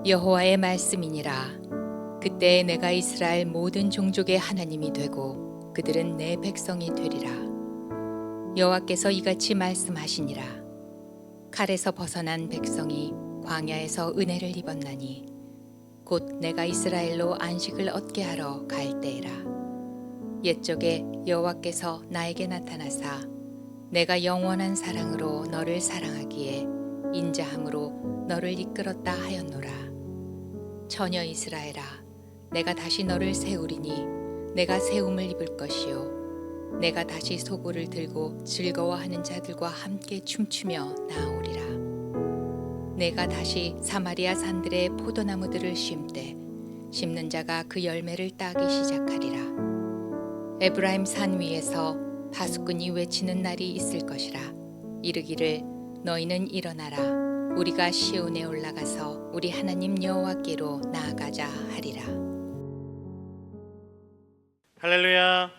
여호와의 말씀이니라. 그때 내가 이스라엘 모든 종족의 하나님이 되고 그들은 내 백성이 되리라. 여호와께서 이같이 말씀하시니라. 칼에서 벗어난 백성이 광야에서 은혜를 입었나니 곧 내가 이스라엘로 안식을 얻게 하러 갈 때이라. 옛적에 여호와께서 나에게 나타나사 내가 영원한 사랑으로 너를 사랑하기에 인자함으로 너를 이끌었다 하였노라. 처녀 이스라엘아, 내가 다시 너를 세우리니 내가 세움을 입을 것이요 내가 다시 소고를 들고 즐거워하는 자들과 함께 춤추며 나오리라. 내가 다시 사마리아 산들의 포도나무들을 심되 심는 자가 그 열매를 따기 시작하리라. 에브라임 산 위에서 파수꾼이 외치는 날이 있을 것이라. 이르기를 너희는 일어나라. 우리가 시온에 올라가서 우리 하나님 여호와께로 나아가자 하리라. 할렐루야.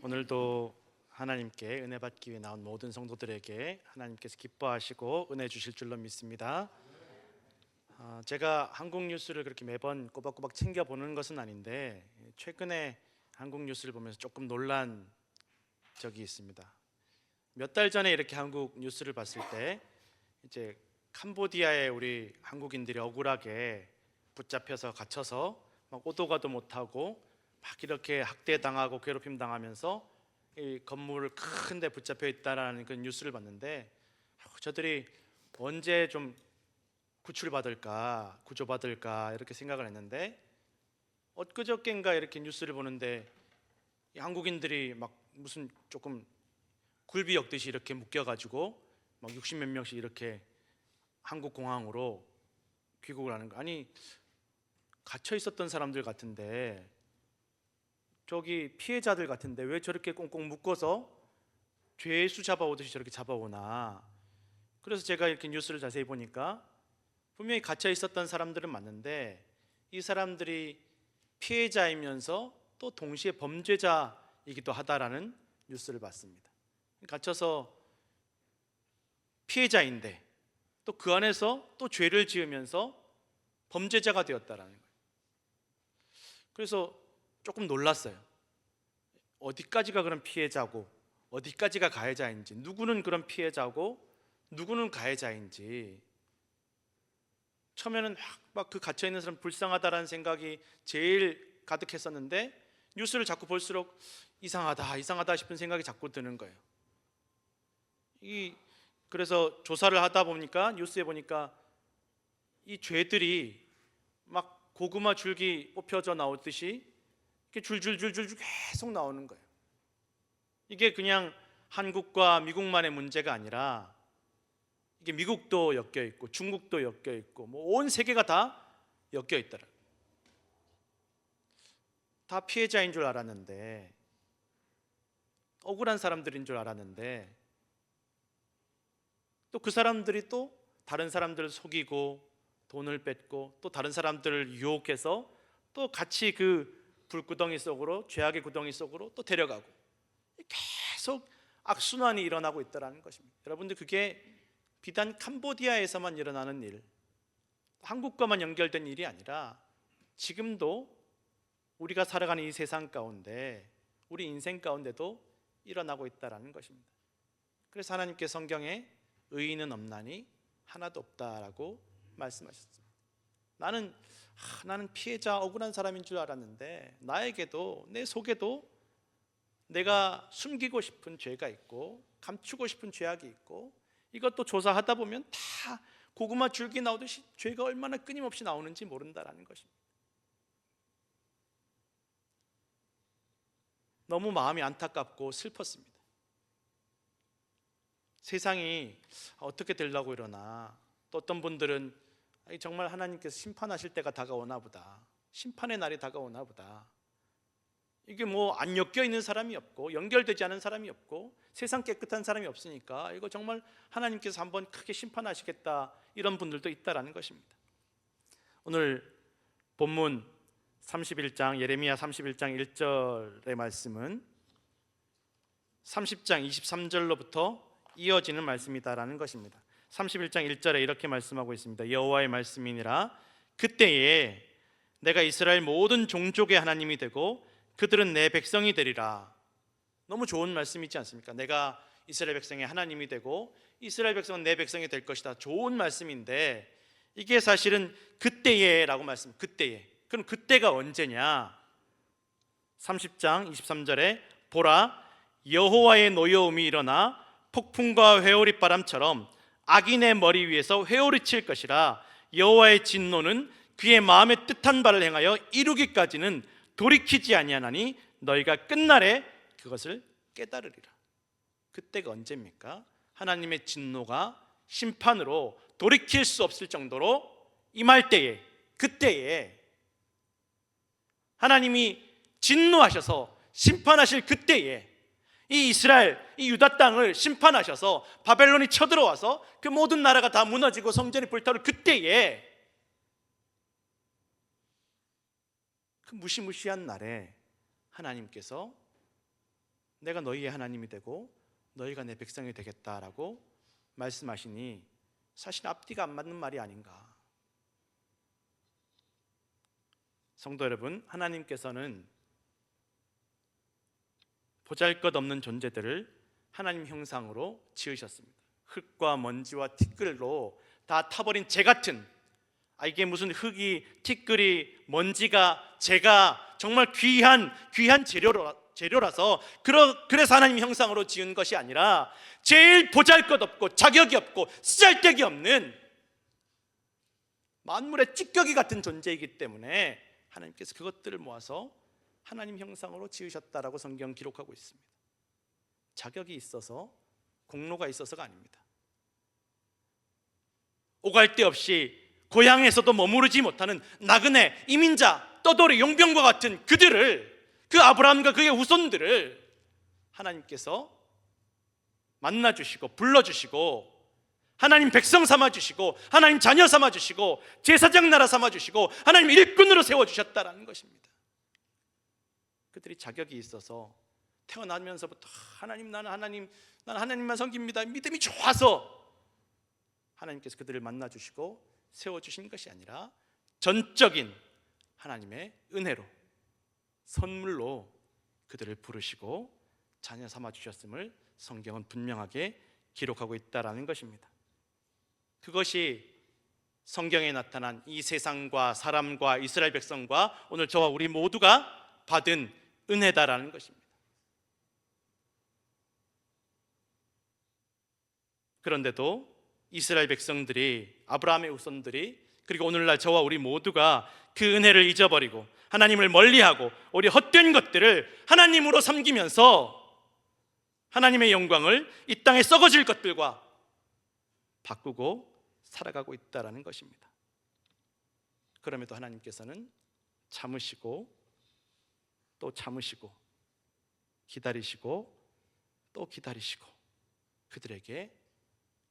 오늘도 하나님께 은혜 받기 위해 나온 모든 성도들에게 하나님께서 기뻐하시고 은혜 주실 줄로 믿습니다. 제가 한국 뉴스를 그렇게 매번 꼬박꼬박 챙겨보는 것은 아닌데 최근에 한국 뉴스를 보면서 조금 놀란 적이 있습니다. 몇 달 전에 이렇게 한국 뉴스를 봤을 때 이제 캄보디아에 우리 한국인들이 억울하게 붙잡혀서 갇혀서 막 오도 가도 못하고 막 이렇게 학대당하고 괴롭힘 당하면서 이 건물 큰 데 붙잡혀 있다라는 그 뉴스를 봤는데 저들이 언제 좀 구출받을까 구조받을까 이렇게 생각을 했는데 엊그저께인가 이렇게 뉴스를 보는데 이 한국인들이 막 무슨 조금 굴비 엮듯이 이렇게 묶여가지고 막 60몇 명씩 이렇게 한국 공항으로 귀국을 하는 거. 아니 갇혀 있었던 사람들 같은데 저기 피해자들 같은데 왜 저렇게 꽁꽁 묶어서 죄수 잡아오듯이 저렇게 잡아오나. 그래서 제가 이렇게 뉴스를 자세히 보니까 분명히 갇혀 있었던 사람들은 맞는데 이 사람들이 피해자이면서 또 동시에 범죄자이기도 하다라는 뉴스를 봤습니다. 갇혀서 피해자인데 또 그 안에서 또 죄를 지으면서 범죄자가 되었다라는 거예요. 그래서 조금 놀랐어요. 어디까지가 그런 피해자고 어디까지가 가해자인지, 누구는 그런 피해자고 누구는 가해자인지. 처음에는 막 그 갇혀있는 사람 불쌍하다라는 생각이 제일 가득했었는데 뉴스를 자꾸 볼수록 이상하다 싶은 생각이 자꾸 드는 거예요. 그래서 조사를 하다 보니까 뉴스에 보니까 이 죄들이 막 고구마 줄기 뽑혀져 나오듯이 이렇게 줄줄줄줄 계속 나오는 거예요. 이게 그냥 한국과 미국만의 문제가 아니라 이게 미국도 엮여 있고 중국도 엮여 있고 뭐 온 세계가 다 엮여 있더라. 다 피해자인 줄 알았는데, 억울한 사람들인 줄 알았는데 또 그 사람들이 또 다른 사람들을 속이고 돈을 뺏고 또 다른 사람들을 유혹해서 또 같이 그 불구덩이 속으로, 죄악의 구덩이 속으로 또 데려가고 계속 악순환이 일어나고 있다는 것입니다. 여러분들, 그게 비단 캄보디아에서만 일어나는 일, 한국과만 연결된 일이 아니라 지금도 우리가 살아가는 이 세상 가운데, 우리 인생 가운데도 일어나고 있다는 것입니다. 그래서 하나님께 성경에 의인은 없나니 하나도 없다라고 말씀하셨습니다. 나는 피해자, 억울한 사람인 줄 알았는데 나에게도, 내 속에도 내가 숨기고 싶은 죄가 있고 감추고 싶은 죄악이 있고, 이것도 조사하다 보면 다 고구마 줄기 나오듯이 죄가 얼마나 끊임없이 나오는지 모른다라는 것입니다. 너무 마음이 안타깝고 슬펐습니다. 세상이 어떻게 되려고 이러나, 또 어떤 분들은 정말 하나님께서 심판하실 때가 다가오나 보다, 심판의 날이 다가오나 보다. 이게 뭐 안 엮여 있는 사람이 없고 연결되지 않은 사람이 없고 세상 깨끗한 사람이 없으니까 이거 정말 하나님께서 한번 크게 심판하시겠다, 이런 분들도 있다라는 것입니다. 오늘 본문 31장, 예레미야 31장 1절의 말씀은 30장 23절로부터 이어지는 말씀이다라는 것입니다. 31장 1절에 이렇게 말씀하고 있습니다. 여호와의 말씀이니라. 그때에 내가 이스라엘 모든 종족의 하나님이 되고 그들은 내 백성이 되리라. 너무 좋은 말씀이지 않습니까? 내가 이스라엘 백성의 하나님이 되고 이스라엘 백성은 내 백성이 될 것이다. 좋은 말씀인데 이게 사실은 그때에라고 말씀. 그때에. 그럼 그때가 언제냐? 30장 23절에 보라, 여호와의 노여움이 일어나 폭풍과 회오리 바람처럼 악인의 머리 위에서 회오리 칠 것이라. 여호와의 진노는 그의 마음에 뜻한 바를 행하여 이루기까지는 돌이키지 아니하나니 너희가 끝날에 그것을 깨달으리라. 그때가 언제입니까? 하나님의 진노가 심판으로 돌이킬 수 없을 정도로 임할 때에, 그때에 하나님이 진노하셔서 심판하실 그때에 이 이스라엘, 이 유다 땅을 심판하셔서 바벨론이 쳐들어와서 그 모든 나라가 다 무너지고 성전이 불타오를 그때에, 그 무시무시한 날에 하나님께서 내가 너희의 하나님이 되고 너희가 내 백성이 되겠다라고 말씀하시니 사실 앞뒤가 안 맞는 말이 아닌가. 성도 여러분, 하나님께서는 보잘것없는 존재들을 하나님 형상으로 지으셨습니다. 흙과 먼지와 티끌로 다 타버린 재 같은, 이게 무슨 흙이, 티끌이, 먼지가, 재가 정말 귀한 재료라서 그래서 하나님 형상으로 지은 것이 아니라 제일 보잘것없고 자격이 없고 쓰잘데기 없는 만물의 찌꺼기 같은 존재이기 때문에 하나님께서 그것들을 모아서 하나님 형상으로 지으셨다라고 성경 기록하고 있습니다. 자격이 있어서, 공로가 있어서가 아닙니다. 오갈 데 없이 고향에서도 머무르지 못하는 나그네, 이민자, 떠돌이, 용병과 같은 그들을, 그 아브라함과 그의 후손들을 하나님께서 만나주시고 불러주시고 하나님 백성 삼아주시고 하나님 자녀 삼아주시고 제사장 나라 삼아주시고 하나님 일꾼으로 세워주셨다라는 것입니다. 그들이 자격이 있어서 태어나면서부터 하나님, 나는 하나님만 섬깁니다, 믿음이 좋아서 하나님께서 그들을 만나주시고 세워주신 것이 아니라 전적인 하나님의 은혜로, 선물로 그들을 부르시고 자녀 삼아주셨음을 성경은 분명하게 기록하고 있다는 것입니다. 그것이 성경에 나타난 이 세상과 사람과 이스라엘 백성과 오늘 저와 우리 모두가 받은 은혜다라는 것입니다. 그런데도 이스라엘 백성들이, 아브라함의 후손들이, 그리고 오늘날 저와 우리 모두가 그 은혜를 잊어버리고 하나님을 멀리하고 우리 헛된 것들을 하나님으로 섬기면서 하나님의 영광을 이 땅에 썩어질 것들과 바꾸고 살아가고 있다는 것입니다. 그럼에도 하나님께서는 참으시고 또 참으시고 기다리시고 또 기다리시고 그들에게,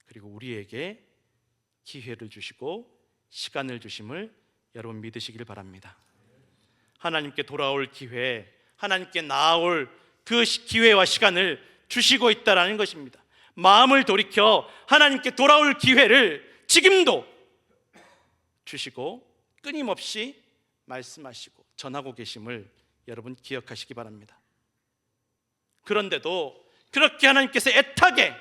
그리고 우리에게 기회를 주시고 시간을 주심을 여러분 믿으시길 바랍니다. 하나님께 돌아올 기회, 하나님께 나아올 그 기회와 시간을 주시고 있다는 것입니다. 마음을 돌이켜 하나님께 돌아올 기회를 지금도 주시고 끊임없이 말씀하시고 전하고 계심을 여러분 기억하시기 바랍니다. 그런데도 그렇게 하나님께서 애타게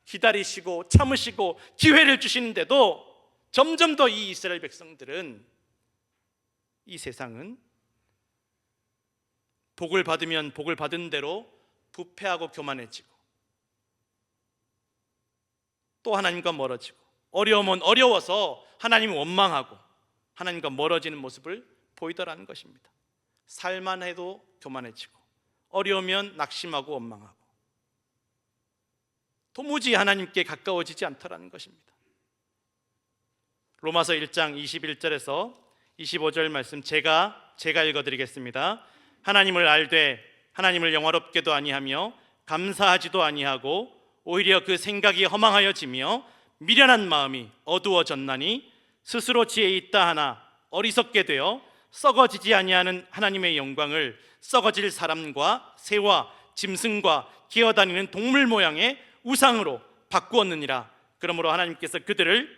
기다리시고 참으시고 기회를 주시는데도 점점 더 이 이스라엘 백성들은, 이 세상은 복을 받으면 복을 받은 대로 부패하고 교만해지고 또 하나님과 멀어지고, 어려우면 어려워서 하나님을 원망하고 하나님과 멀어지는 모습을 보이더라는 것입니다. 살만 해도 교만해지고 어려우면 낙심하고 원망하고 도무지 하나님께 가까워지지 않더라는 것입니다. 로마서 1장 21절에서 25절 말씀 제가 읽어드리겠습니다. 하나님을 알되 하나님을 영화롭게도 아니하며 감사하지도 아니하고 오히려 그 생각이 허망하여지며 미련한 마음이 어두워졌나니 스스로 지혜 있다 하나 어리석게 되어 썩어지지 아니하는 하나님의 영광을 썩어질 사람과 새와 짐승과 기어다니는 동물 모양의 우상으로 바꾸었느니라. 그러므로 하나님께서 그들을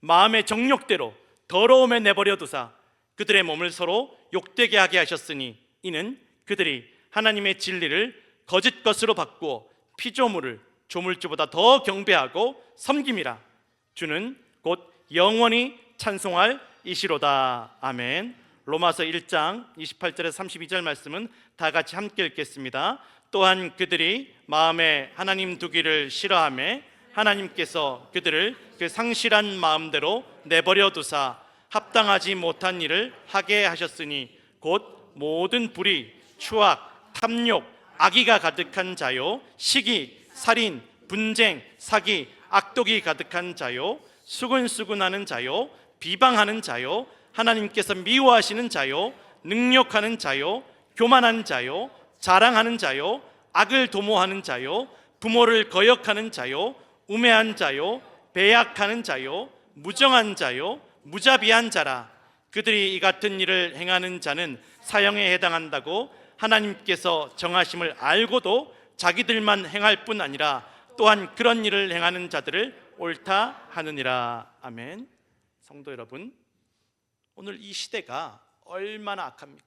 마음의 정욕대로 더러움에 내버려 두사 그들의 몸을 서로 욕되게 하게 하셨으니 이는 그들이 하나님의 진리를 거짓 것으로 바꾸어 피조물을 조물주보다 더 경배하고 섬김이라. 주는 곧 영원히 찬송할 이시로다. 아멘. 로마서 1장 28절에서 32절 말씀은 다 같이 함께 읽겠습니다. 또한 그들이 마음에 하나님 두기를 싫어하며 하나님께서 그들을 그 상실한 마음대로 내버려 두사 합당하지 못한 일을 하게 하셨으니 곧 모든 불의, 추악, 탐욕, 악의가 가득한 자요, 시기, 살인, 분쟁, 사기, 악독이 가득한 자요, 수근수근하는 자요, 비방하는 자요, 하나님께서 미워하시는 자요, 능욕하는 자요, 교만한 자요, 자랑하는 자요, 악을 도모하는 자요, 부모를 거역하는 자요, 우매한 자요, 배약하는 자요, 무정한 자요, 무자비한 자라. 그들이 이 같은 일을 행하는 자는 사형에 해당한다고 하나님께서 정하심을 알고도 자기들만 행할 뿐 아니라 또한 그런 일을 행하는 자들을 옳다 하느니라. 아멘. 성도 여러분, 오늘 이 시대가 얼마나 악합니까?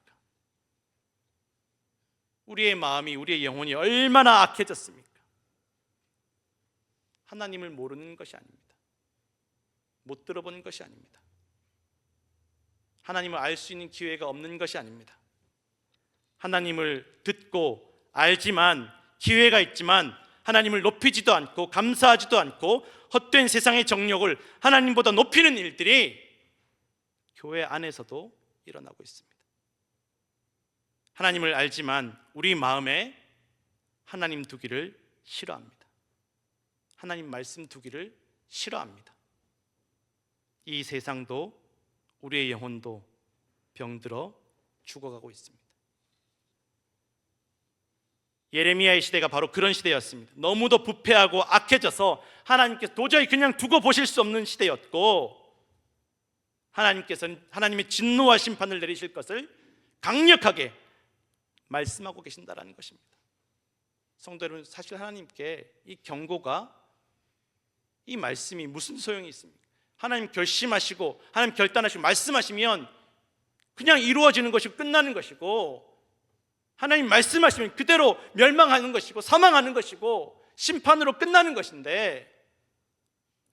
우리의 마음이, 우리의 영혼이 얼마나 악해졌습니까? 하나님을 모르는 것이 아닙니다. 못 들어본 것이 아닙니다. 하나님을 알 수 있는 기회가 없는 것이 아닙니다. 하나님을 듣고 알지만, 기회가 있지만 하나님을 높이지도 않고 감사하지도 않고 헛된 세상의 정욕을 하나님보다 높이는 일들이 교회 안에서도 일어나고 있습니다. 하나님을 알지만 우리 마음에 하나님 두기를 싫어합니다. 하나님 말씀 두기를 싫어합니다. 이 세상도 우리의 영혼도 병들어 죽어가고 있습니다. 예레미야의 시대가 바로 그런 시대였습니다. 너무도 부패하고 악해져서 하나님께서 도저히 그냥 두고 보실 수 없는 시대였고, 하나님께서는 하나님의 진노와 심판을 내리실 것을 강력하게 말씀하고 계신다라는 것입니다. 성도 여러분, 사실 하나님께 이 경고가, 이 말씀이 무슨 소용이 있습니까? 하나님 결심하시고 하나님 결단하시고 말씀하시면 그냥 이루어지는 것이고 끝나는 것이고, 하나님 말씀하시면 그대로 멸망하는 것이고 사망하는 것이고 심판으로 끝나는 것인데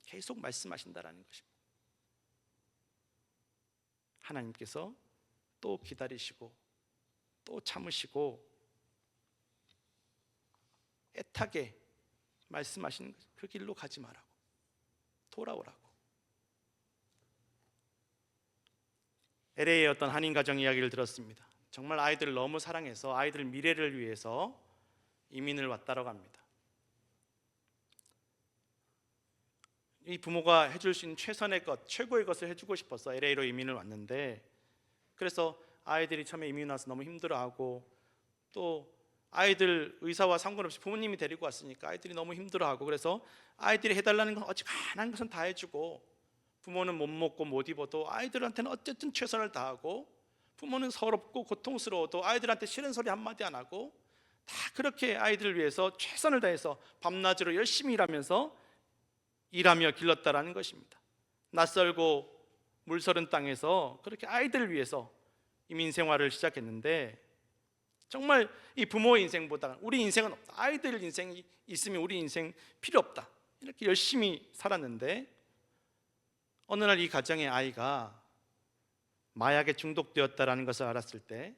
계속 말씀하신다라는 것입니다. 하나님께서 또 기다리시고 또 참으시고 애타게 말씀하시는 거죠. 그 길로 가지 말라고, 돌아오라고. LA의 어떤 한인 가정 이야기를 들었습니다. 정말 아이들을 너무 사랑해서 아이들 미래를 위해서 이민을 왔다라고 합니다. 이 부모가 해줄 수 있는 최선의 것, 최고의 것을 해주고 싶어서 LA로 이민을 왔는데, 그래서 아이들이 처음에 이민 와서 너무 힘들어하고, 또 아이들 의사와 상관없이 부모님이 데리고 왔으니까 아이들이 너무 힘들어하고, 그래서 아이들이 해달라는 건 어지간한 것은 다 해주고, 부모는 못 먹고 못 입어도 아이들한테는 어쨌든 최선을 다하고, 부모는 서럽고 고통스러워도 아이들한테 싫은 소리 한마디 안 하고, 다 그렇게 아이들을 위해서 최선을 다해서 밤낮으로 열심히 일하며 길렀다라는 것입니다. 낯설고 물서른 땅에서 그렇게 아이들을 위해서 이민 생활을 시작했는데, 정말 이 부모의 인생보다 우리 인생은 없다, 아이들 인생이 있으면 우리 인생 필요 없다, 이렇게 열심히 살았는데, 어느 날 이 가정의 아이가 마약에 중독되었다라는 것을 알았을 때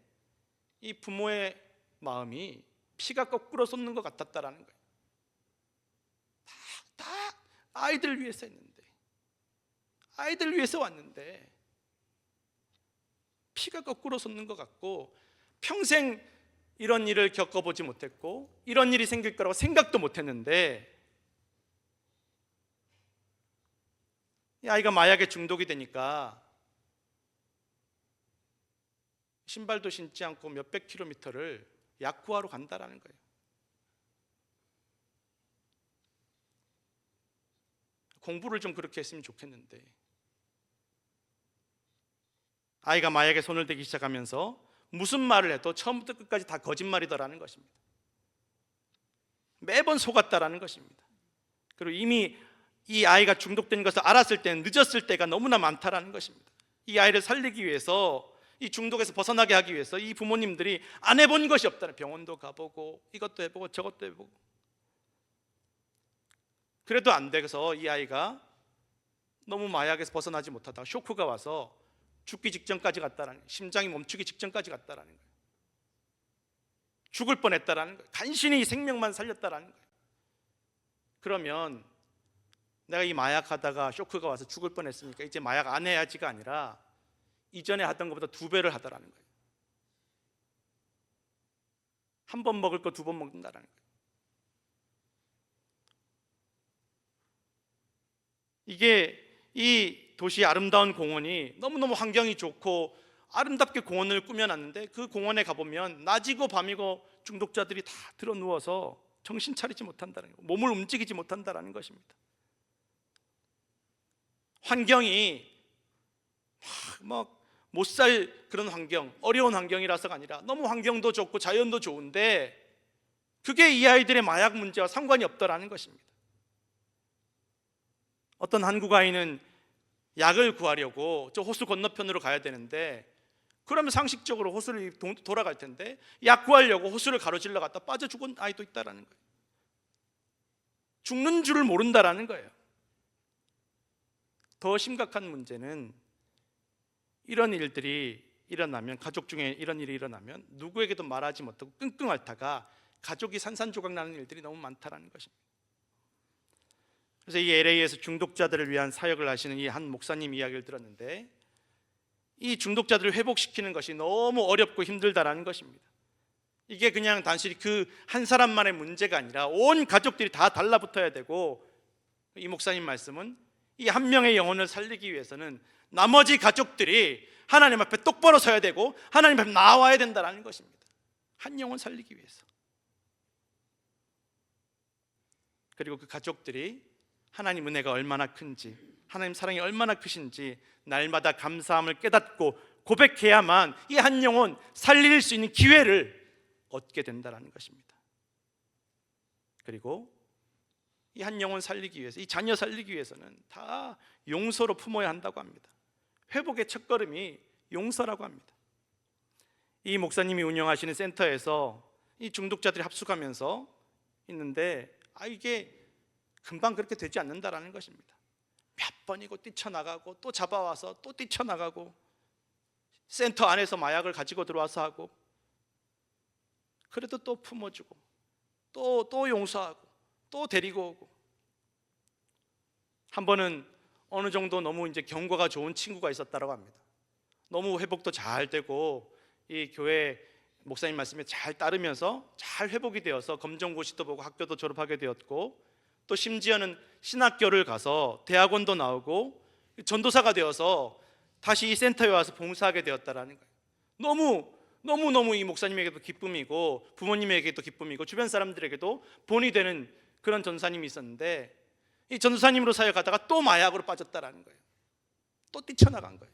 이 부모의 마음이 피가 거꾸로 솟는 것 같았다라는 거예요. 다 아이들 위해서 했는데, 아이들 위해서 왔는데 피가 거꾸로 솟는 것 같고, 평생 이런 일을 겪어보지 못했고 이런 일이 생길 거라고 생각도 못했는데, 이 아이가 마약에 중독이 되니까 신발도 신지 않고 몇백 킬로미터를 약 구하러 간다라는 거예요. 공부를 좀 그렇게 했으면 좋겠는데, 아이가 마약에 손을 대기 시작하면서 무슨 말을 해도 처음부터 끝까지 다 거짓말이더라는 것입니다. 매번 속았다라는 것입니다. 그리고 이미 이 아이가 중독된 것을 알았을 때는 늦었을 때가 너무나 많다라는 것입니다. 이 아이를 살리기 위해서, 이 중독에서 벗어나게 하기 위해서 이 부모님들이 안 해본 것이 없다는, 병원도 가보고 이것도 해보고 저것도 해보고, 그래도 안 돼서 이 아이가 너무 마약에서 벗어나지 못하다가 쇼크가 와서 죽기 직전까지 갔다라는 거예요. 심장이 멈추기 직전까지 갔다라는 거예요. 죽을 뻔했다라는 거예요. 간신히 생명만 살렸다라는 거예요. 그러면 내가 이 마약하다가 쇼크가 와서 죽을 뻔했으니까 이제 마약 안 해야지가 아니라 이전에 하던 것보다 2배를 하더라는 거예요. 한 번 먹을 거 2번 먹는다라는 거예요. 이게 이 도시의 아름다운 공원이 너무너무 환경이 좋고 아름답게 공원을 꾸며놨는데, 그 공원에 가보면 낮이고 밤이고 중독자들이 다 들어 누워서 정신 차리지 못한다는 거예요. 몸을 움직이지 못한다는 것입니다. 환경이 막 못 살 그런 환경, 어려운 환경이라서가 아니라 너무 환경도 좋고 자연도 좋은데 그게 이 아이들의 마약 문제와 상관이 없더라는 것입니다. 어떤 한국 아이는 약을 구하려고 저 호수 건너편으로 가야 되는데, 그러면 상식적으로 호수를 돌아갈 텐데 약 구하려고 호수를 가로질러 갔다 빠져 죽은 아이도 있다라는 거예요. 죽는 줄을 모른다라는 거예요. 더 심각한 문제는 이런 일들이 일어나면, 가족 중에 이런 일이 일어나면 누구에게도 말하지 못하고 끙끙 앓다가 가족이 산산조각 나는 일들이 너무 많다라는 것입니다. 그래서 이 LA에서 중독자들을 위한 사역을 하시는 이 한 목사님 이야기를 들었는데, 이 중독자들을 회복시키는 것이 너무 어렵고 힘들다라는 것입니다. 이게 그냥 단순히 그 한 사람만의 문제가 아니라 온 가족들이 다 달라붙어야 되고, 이 목사님 말씀은 이 한 명의 영혼을 살리기 위해서는 나머지 가족들이 하나님 앞에 똑바로 서야 되고 하나님 앞에 나와야 된다는 것입니다. 한 영혼 살리기 위해서. 그리고 그 가족들이 하나님 은혜가 얼마나 큰지, 하나님 사랑이 얼마나 크신지 날마다 감사함을 깨닫고 고백해야만 이 한 영혼 살릴 수 있는 기회를 얻게 된다는 것입니다. 그리고 이 한 영혼 살리기 위해서, 이 자녀 살리기 위해서는 다 용서로 품어야 한다고 합니다. 회복의 첫걸음이 용서라고 합니다. 이 목사님이 운영하시는 센터에서 이 중독자들이 합숙하면서 있는데, 이게 금방 그렇게 되지 않는다라는 것입니다. 몇 번이고 뛰쳐나가고 또 잡아와서 또 뛰쳐나가고, 센터 안에서 마약을 가지고 들어와서 하고, 그래도 또 품어주고 또 용서하고 또 데리고 오고. 한 번은 어느 정도 너무 이제 경과가 좋은 친구가 있었다고 합니다. 너무 회복도 잘 되고 이 교회 목사님 말씀에 잘 따르면서 잘 회복이 되어서 검정고시도 보고 학교도 졸업하게 되었고, 또 심지어는 신학교를 가서 대학원도 나오고 전도사가 되어서 다시 이 센터에 와서 봉사하게 되었다라는 거예요. 너무 이 목사님에게도 기쁨이고 부모님에게도 기쁨이고 주변 사람들에게도 본이 되는 그런 전사님이 있었는데, 이 전도사님으로 사역하다가 또 마약으로 빠졌다라는 거예요. 또 뛰쳐나간 거예요.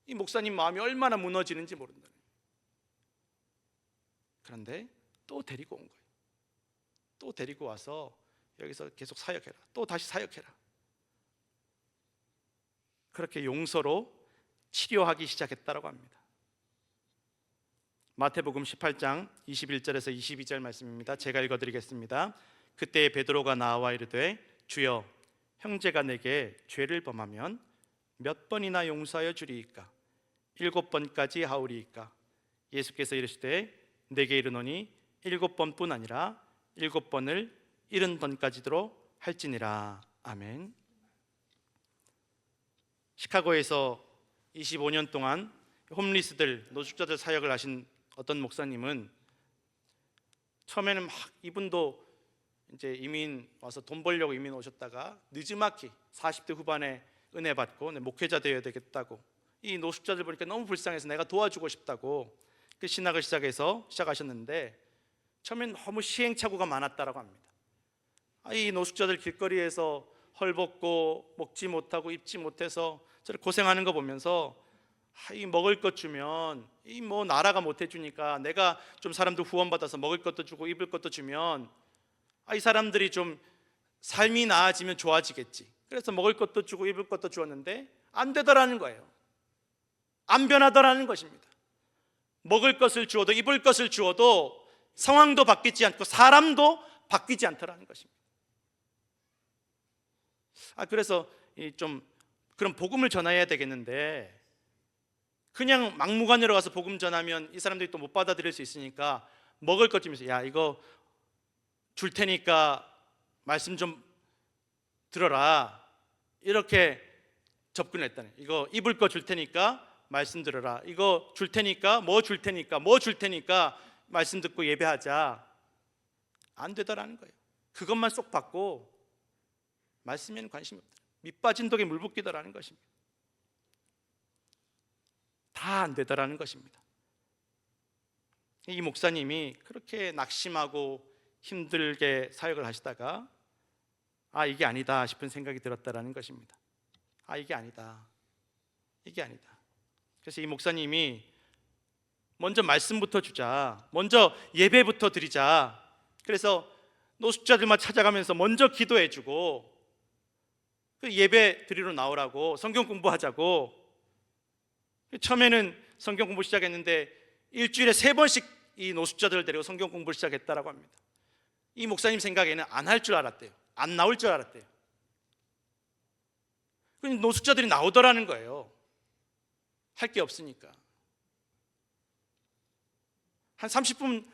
이 목사님 마음이 얼마나 무너지는지 모른다. 그런데 또 데리고 온 거예요. 또 데리고 와서 여기서 계속 사역해라, 또 다시 사역해라. 그렇게 용서로 치료하기 시작했다고 합니다. 마태복음 18장 21절에서 22절 말씀입니다. 제가 읽어드리겠습니다. 그때 베드로가 나와 이르되 주여, 형제가 내게 죄를 범하면 몇 번이나 용서하여 주리이까? 7번까지 하오리이까? 예수께서 이르시되 내게 이르노니 7번뿐 아니라 7번을 70번까지도 할지니라. 아멘. 시카고에서 25년 동안 홈리스들, 노숙자들 사역을 하신 어떤 목사님은 처음에는 막 이분도 이제 이민 와서 돈 벌려고 이민 오셨다가 늦지막히 40대 후반에 은혜 받고 목회자 되어야 되겠다고, 이 노숙자들 보니까 너무 불쌍해서 내가 도와주고 싶다고 그 신학을 시작하셨는데, 처음엔 너무 시행착오가 많았다라고 합니다. 이 노숙자들 길거리에서 헐벗고 먹지 못하고 입지 못해서 저렇게 고생하는 거 보면서 이 먹을 것 주면 이 뭐 나라가 못 해주니까 내가 좀 사람들 후원받아서 먹을 것도 주고 입을 것도 주면 이 사람들이 좀 삶이 나아지면 좋아지겠지. 그래서 먹을 것도 주고 입을 것도 주었는데 안 되더라는 거예요. 안 변하더라는 것입니다. 먹을 것을 주어도 입을 것을 주어도 상황도 바뀌지 않고 사람도 바뀌지 않더라는 것입니다. 그래서 좀 그런 복음을 전해야 되겠는데, 그냥 막무가내로 가서 복음 전하면 이 사람들이 또 못 받아들일 수 있으니까 먹을 것 좀 있어요. 야, 이거 줄 테니까 말씀 좀 들어라, 이렇게 접근했다네. 이거 입을 거 줄 테니까 말씀 들어라, 이거 줄 테니까 뭐 줄 테니까 말씀 듣고 예배하자. 안 되더라는 거예요. 그것만 쏙 받고 말씀에는 관심이 없다. 밑 빠진 독에 물 붓기더라는 것입니다. 다 안 되더라는 것입니다. 이 목사님이 그렇게 낙심하고 힘들게 사역을 하시다가 이게 아니다 싶은 생각이 들었다라는 것입니다. 이게 아니다. 그래서 이 목사님이 먼저 말씀부터 주자, 먼저 예배부터 드리자. 그래서 노숙자들만 찾아가면서 먼저 기도해주고 그 예배 드리러 나오라고, 성경 공부하자고. 처음에는 성경 공부 시작했는데 일주일에 3번씩 이 노숙자들을 데리고 성경 공부를 시작했다라고 합니다. 이 목사님 생각에는 안 할 줄 알았대요. 안 나올 줄 알았대요. 노숙자들이 나오더라는 거예요. 할 게 없으니까. 한 30분,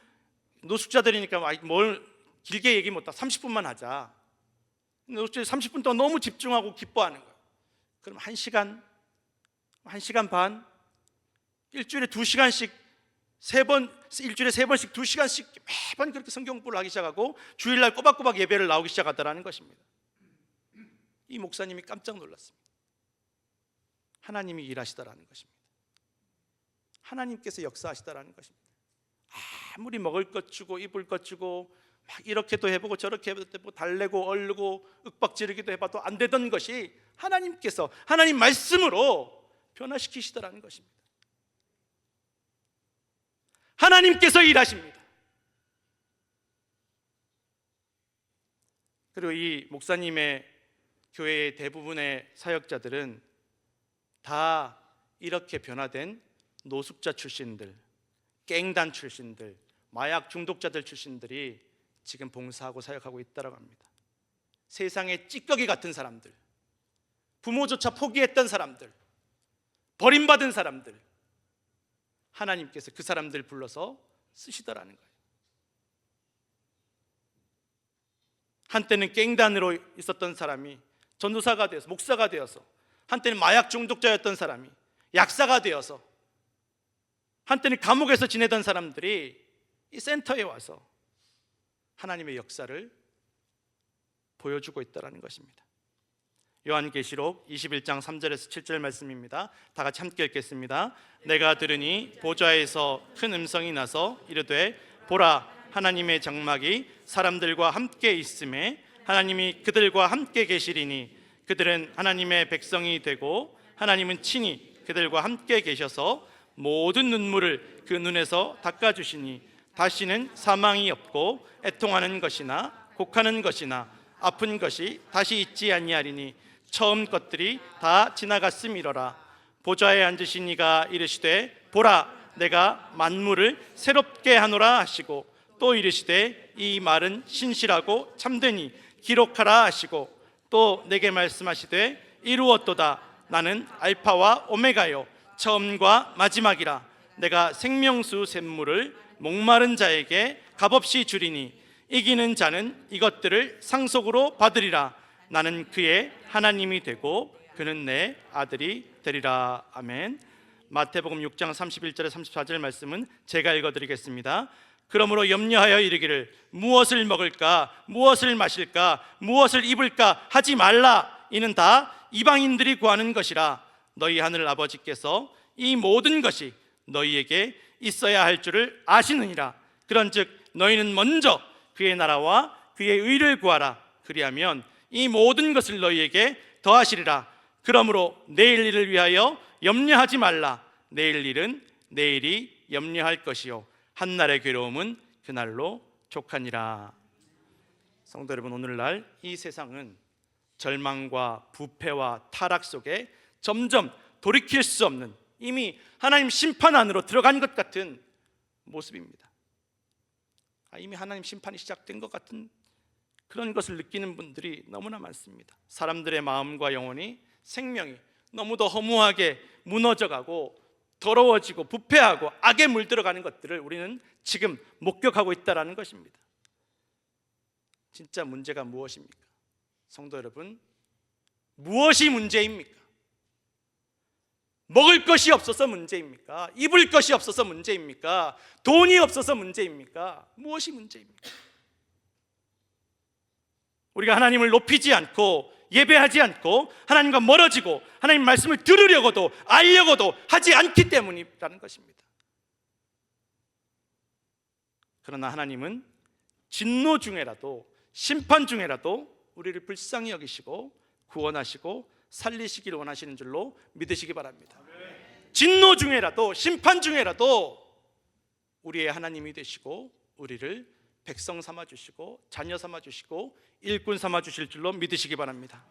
노숙자들이니까 뭘 길게 얘기 못하고 30분만 하자. 노숙자들이 30분 동안 너무 집중하고 기뻐하는 거예요. 그럼 1시간 반, 일주일에 2시간씩 일주일에 3번씩 2시간씩 매번 그렇게 성경 공부를 하기 시작하고 주일날 꼬박꼬박 예배를 나오기 시작하더라는 것입니다. 이 목사님이 깜짝 놀랐습니다. 하나님이 일하시더라는 것입니다. 하나님께서 역사하시더라는 것입니다. 아무리 먹을 것 주고 입을 것 주고 막 이렇게도 해보고 저렇게 해보고 달래고 얼르고 윽박지르기도 해봐도 안 되던 것이 하나님께서 하나님 말씀으로 변화시키시더라는 것입니다. 하나님께서 일하십니다. 그리고 이 목사님의 교회의 대부분의 사역자들은 다 이렇게 변화된 노숙자 출신들, 깽단 출신들, 마약 중독자들 출신들이 지금 봉사하고 사역하고 있다고 합니다. 세상의 찌꺼기 같은 사람들, 부모조차 포기했던 사람들, 버림받은 사람들, 하나님께서 그 사람들 불러서 쓰시더라는 거예요. 한때는 깽단으로 있었던 사람이 전도사가 되어서, 목사가 되어서, 한때는 마약 중독자였던 사람이 약사가 되어서, 한때는 감옥에서 지내던 사람들이 이 센터에 와서 하나님의 역사를 보여주고 있다는 것입니다. 요한계시록 21장 3절에서 7절 말씀입니다. 다 같이 함께 읽겠습니다. 내가 들으니 보좌에서 큰 음성이 나서 이르되 보라, 하나님의 장막이 사람들과 함께 있음에 하나님이 그들과 함께 계시리니 그들은 하나님의 백성이 되고 하나님은 친히 그들과 함께 계셔서 모든 눈물을 그 눈에서 닦아주시니 다시는 사망이 없고 애통하는 것이나 곡하는 것이나 아픈 것이 다시 있지 아니하리니 처음 것들이 다 지나갔음이로라. 보좌에 앉으신 이가 이르시되 보라, 내가 만물을 새롭게 하노라 하시고 또 이르시되 이 말은 신실하고 참되니 기록하라 하시고 또 내게 말씀하시되 이루었도다. 나는 알파와 오메가요 처음과 마지막이라. 내가 생명수 샘물을 목마른 자에게 값없이 주리니 이기는 자는 이것들을 상속으로 받으리라. 나는 그의 하나님이 되고 그는 내 아들이 되리라. 아멘. 마태복음 6장 31절에 34절 말씀은 제가 읽어드리겠습니다. 그러므로 염려하여 이르기를 무엇을 먹을까, 무엇을 마실까, 무엇을 입을까 하지 말라. 이는 다 이방인들이 구하는 것이라. 너희 하늘 아버지께서 이 모든 것이 너희에게 있어야 할 줄을 아시느니라. 그런즉 너희는 먼저 그의 나라와 그의 의를 구하라. 그리하면 이 모든 것을 너희에게 더하시리라. 그러므로 내일 일을 위하여 염려하지 말라. 내일 일은 내일이 염려할 것이요 한날의 괴로움은 그날로 족하니라. 성도 여러분, 오늘날 이 세상은 절망과 부패와 타락 속에 점점 돌이킬 수 없는, 이미 하나님 심판 안으로 들어간 것 같은 모습입니다. 이미 하나님 심판이 시작된 것 같은 그런 것을 느끼는 분들이 너무나 많습니다. 사람들의 마음과 영혼이, 생명이 너무도 허무하게 무너져가고 더러워지고 부패하고 악에 물들어가는 것들을 우리는 지금 목격하고 있다는 것입니다. 진짜 문제가 무엇입니까? 성도 여러분, 무엇이 문제입니까? 먹을 것이 없어서 문제입니까? 입을 것이 없어서 문제입니까? 돈이 없어서 문제입니까? 무엇이 문제입니까? 우리가 하나님을 높이지 않고 예배하지 않고 하나님과 멀어지고 하나님 말씀을 들으려고도 알려고도 하지 않기 때문이라는 것입니다. 그러나 하나님은 진노 중에라도, 심판 중에라도 우리를 불쌍히 여기시고 구원하시고 살리시기를 원하시는 줄로 믿으시기 바랍니다. 진노 중에라도, 심판 중에라도 우리의 하나님이 되시고 우리를 백성 삼아 주시고 자녀 삼아 주시고 일꾼 삼아 주실 줄로 믿으시기 바랍니다.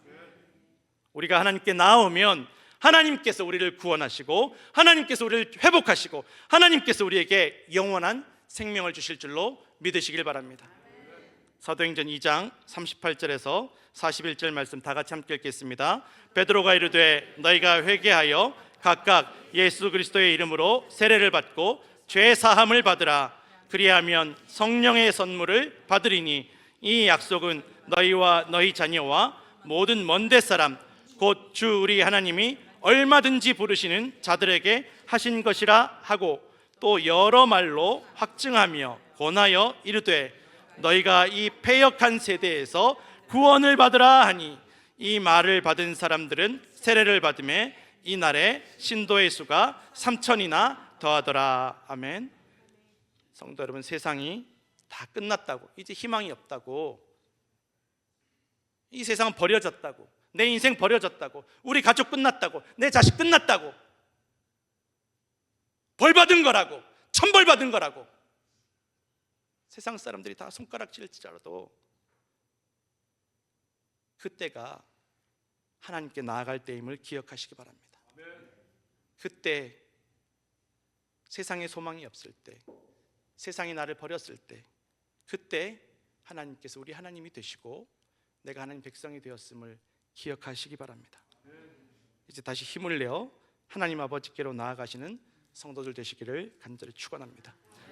우리가 하나님께 나오면 하나님께서 우리를 구원하시고 하나님께서 우리를 회복하시고 하나님께서 우리에게 영원한 생명을 주실 줄로 믿으시길 바랍니다. 사도행전 2장 38절에서 41절 말씀 다 같이 함께 읽겠습니다. 베드로가 이르되 너희가 회개하여 각각 예수 그리스도의 이름으로 세례를 받고 죄 사함을 받으라. 그리하면 성령의 선물을 받으리니 이 약속은 너희와 너희 자녀와 모든 먼데 사람 곧 주 우리 하나님이 얼마든지 부르시는 자들에게 하신 것이라 하고 또 여러 말로 확증하며 권하여 이르되 너희가 이 패역한 세대에서 구원을 받으라 하니 이 말을 받은 사람들은 세례를 받음에 이날에 신도의 수가 3,000이나 더하더라. 아멘. 성도 여러분, 세상이 다 끝났다고, 이제 희망이 없다고, 이 세상은 버려졌다고, 내 인생 버려졌다고, 우리 가족 끝났다고, 내 자식 끝났다고, 벌 받은 거라고, 천벌 받은 거라고 세상 사람들이 다 손가락질할지라도 그때가 하나님께 나아갈 때임을 기억하시기 바랍니다. 그때 세상에 소망이 없을 때, 세상이 나를 버렸을 때, 그때 하나님께서 우리 하나님이 되시고 내가 하나님 백성이 되었음을 기억하시기 바랍니다. 이제 다시 힘을 내어 하나님 아버지께로 나아가시는 성도들 되시기를 간절히 축원합니다.